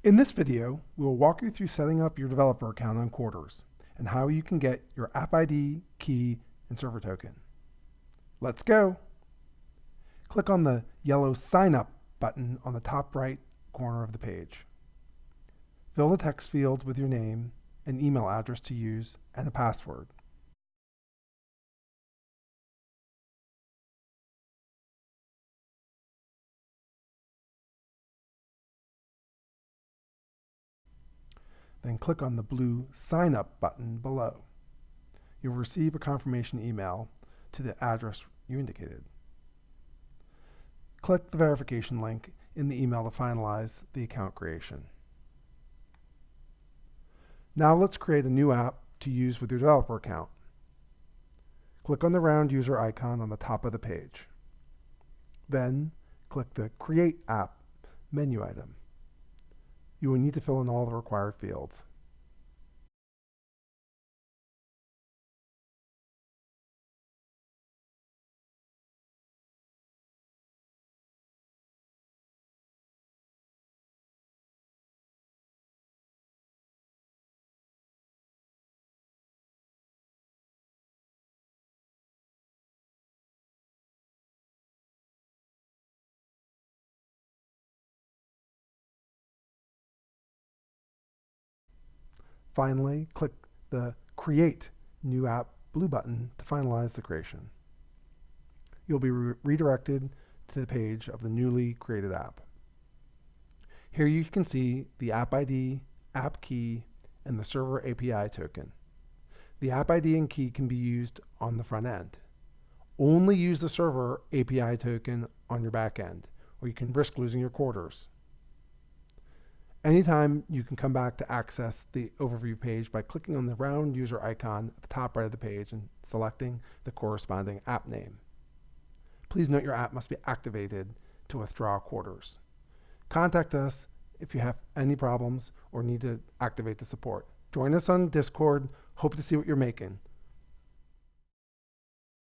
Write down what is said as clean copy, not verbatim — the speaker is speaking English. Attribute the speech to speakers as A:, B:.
A: In this video, we will walk you through setting up your developer account on Quarters and how you can get your app ID, key, and server token. Let's go. Click on the yellow Sign Up button on the top right corner of the page. Fill the text fields with your name, an email address to use, and a password. Then click on the blue Sign Up button below. You'll receive a confirmation email to the address you indicated. Click the verification link in the email to finalize the account creation. Now let's create a new app to use with your developer account. Click on the round user icon on the top of the page. Then click the Create App menu item. You will need to fill in all the required fields. Finally, click the Create New App blue button to finalize the creation. You'll be redirected to the page of the newly created app. Here you can see the app ID, app key, and the server API token. The app ID and key can be used on the front end. Only use the server API token on your back end, or you can risk losing your quarters. Anytime, you can come back to access the overview page by clicking on the round user icon at the top right of the page and selecting the corresponding app name. Please note your app must be activated to withdraw quarters. Contact us if you have any problems or need to activate the support. Join us on Discord. Hope to see what you're making.